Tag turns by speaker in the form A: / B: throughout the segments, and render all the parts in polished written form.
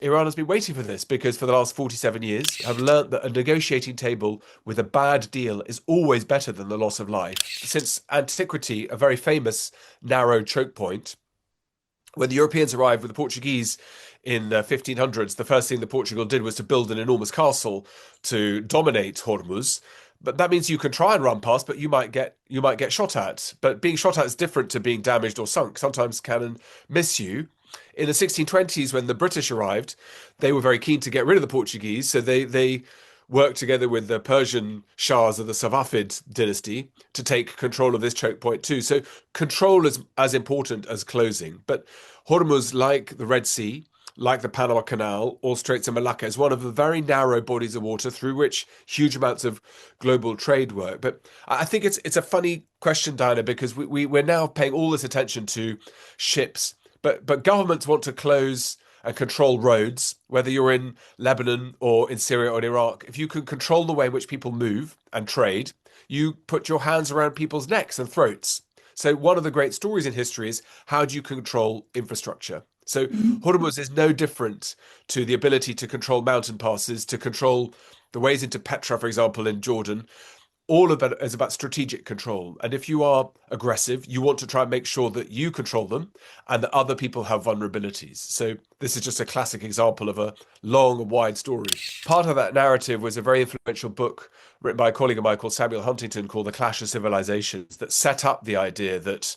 A: Iran has been waiting for this because for the last 47 years have learnt that a negotiating table with a bad deal is always better than the loss of life. Since antiquity, a very famous narrow choke point, when the Europeans arrived with the Portuguese in the 1500s, the first thing that Portugal did was to build an enormous castle to dominate Hormuz. But that means you can try and run past, but you might get shot at. But being shot at is different to being damaged or sunk. Sometimes cannon miss you. In the 1620s, when the British arrived, they were very keen to get rid of the Portuguese, so they worked together with the Persian Shahs of the Safavid dynasty to take control of this choke point too. So control is as important as closing. But Hormuz, like the Red Sea, like the Panama Canal or Straits of Malacca, is one of the very narrow bodies of water through which huge amounts of global trade work. But I think it's a funny question, Diana, because we're now paying all this attention to ships, but governments want to close and control roads, whether you're in Lebanon or in Syria or in Iraq. If you can control the way in which people move and trade, you put your hands around people's necks and throats. So one of the great stories in history is how do you control infrastructure? So
B: Mhm.
A: Hormuz is no different to the ability to control mountain passes, to control the ways into Petra, for example, in Jordan. All of that is about strategic control. And if you are aggressive, you want to try and make sure that you control them and that other people have vulnerabilities. So this is just a classic example of a long and wide story. Part of that narrative was a very influential book written by a colleague of mine called Samuel Huntington called The Clash of Civilizations that set up the idea that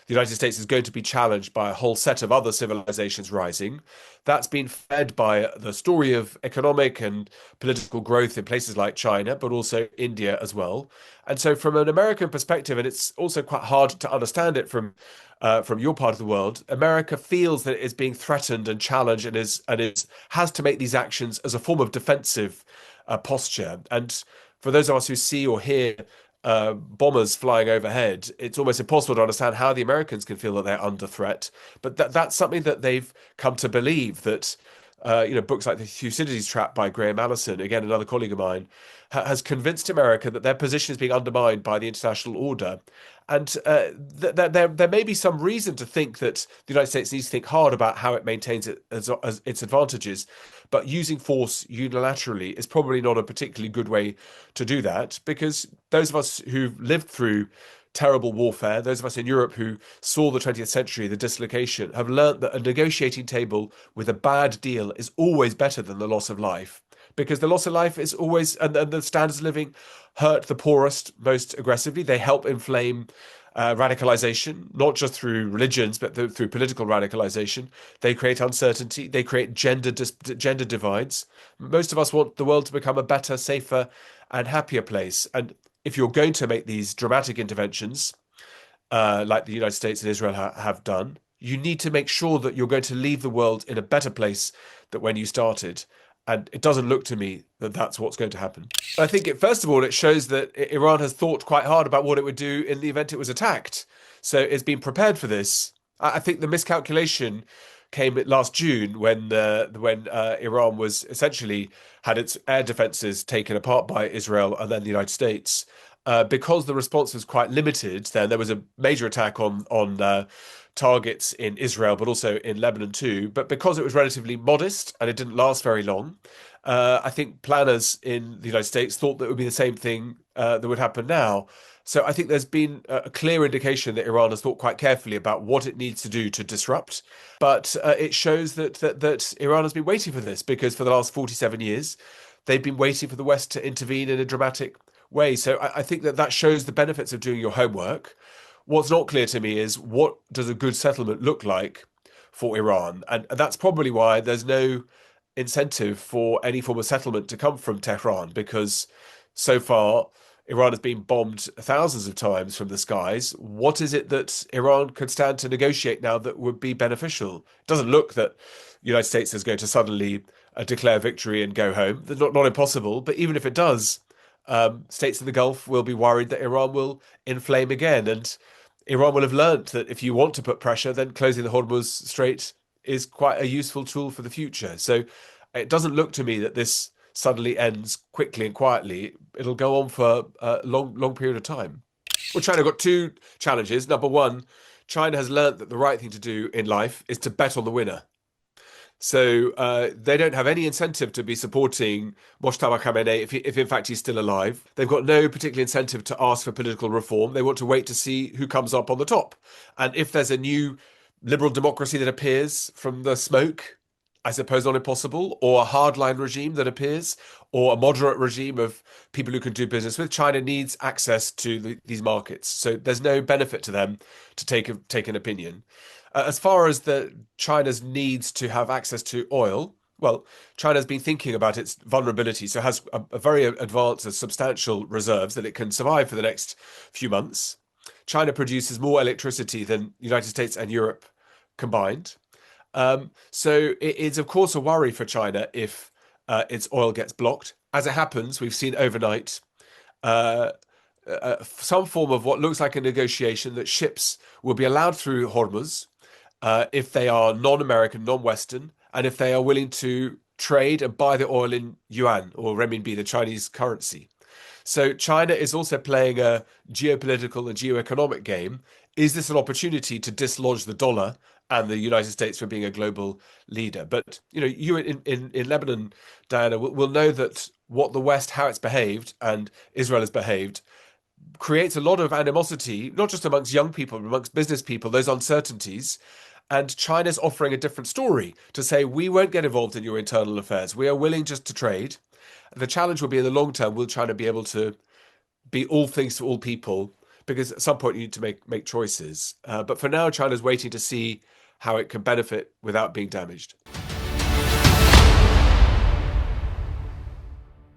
A: the United States is going to be challenged by a whole set of other civilizations rising. That's been fed by the story of economic and political growth in places like China, but also India as well. And so, from an American perspective, and it's also quite hard to understand it from your part of the world, America feels that it is being threatened and challenged, and is has to make these actions as a form of defensive posture. And for those of us who see or hear bombers flying overhead, it's almost impossible to understand how the Americans can feel that they're under threat. But that's something that they've come to believe that. Books like the Thucydides Trap by Graham Allison, again, another colleague of mine, has convinced America that their position is being undermined by the international order. And there may be some reason to think that the United States needs to think hard about how it maintains as its advantages, but using force unilaterally is probably not a particularly good way to do that, because those of us who've lived through terrible warfare, those of us in Europe who saw the 20th century, the dislocation, have learnt that a negotiating table with a bad deal is always better than the loss of life. Because the loss of life is always, and the standards of living hurt the poorest most aggressively. They help inflame radicalization, not just through religions, but through political radicalization. They create uncertainty. They create gender divides. Most of us want the world to become a better, safer, and happier place. And if you're going to make these dramatic interventions, like the United States and Israel have done, you need to make sure that you're going to leave the world in a better place than when you started. And it doesn't look to me that that's what's going to happen. I think first of all, it shows that Iran has thought quite hard about what it would do in the event it was attacked. So it's been prepared for this. I think the miscalculation came last June when Iran was essentially had its air defenses taken apart by Israel and then the United States. Because the response was quite limited, then there was a major attack on targets in Israel, but also in Lebanon too. But because it was relatively modest and it didn't last very long, I think planners in the United States thought that it would be the same thing that would happen now. So I think there's been a clear indication that Iran has thought quite carefully about what it needs to do to disrupt. But it shows that Iran has been waiting for this because for the last 47 years, they've been waiting for the West to intervene in a dramatic way. So I think that shows the benefits of doing your homework. What's not clear to me is what does a good settlement look like for Iran? And that's probably why there's no incentive for any form of settlement to come from Tehran, because so far Iran has been bombed thousands of times from the skies. What is it that Iran could stand to negotiate now that would be beneficial? It doesn't look that the United States is going to suddenly declare victory and go home. That's not impossible, but even if it does, states in the Gulf will be worried that Iran will inflame again. And Iran will have learnt that if you want to put pressure, then closing the Hormuz Strait is quite a useful tool for the future. So it doesn't look to me that this suddenly ends quickly and quietly. It'll go on for a long period of time. Well, China got two challenges. Number one, China has learnt that the right thing to do in life is to bet on the winner. So they don't have any incentive to be supporting Mojtaba Khamenei if in fact he's still alive. They've got no particular incentive to ask for political reform. They want to wait to see who comes up on the top. And if there's a new liberal democracy that appears from the smoke, I suppose not impossible, or a hardline regime that appears, or a moderate regime of people who can do business with, China needs access to these markets. So there's no benefit to them to take an opinion. As far as China's needs to have access to oil, well, China's been thinking about its vulnerability, so it has a very advanced and substantial reserves that it can survive for the next few months. China produces more electricity than the United States and Europe combined. So it is, of course, a worry for China if its oil gets blocked. As it happens, we've seen overnight uh, some form of what looks like a negotiation that ships will be allowed through Hormuz if they are non-American, non-Western, and if they are willing to trade and buy the oil in yuan or renminbi, the Chinese currency. So China is also playing a geopolitical and geoeconomic game. Is this an opportunity to dislodge the dollar and the United States from being a global leader? But you in Lebanon, Diana, will know that what the West, how it's behaved, and Israel has behaved, creates a lot of animosity, not just amongst young people, but amongst business people, those uncertainties. And China's offering a different story to say, we won't get involved in your internal affairs. We are willing just to trade. The challenge will be in the long term, will China be able to be all things to all people? Because at some point you need to make choices. But for now, China's waiting to see how it can benefit without being damaged.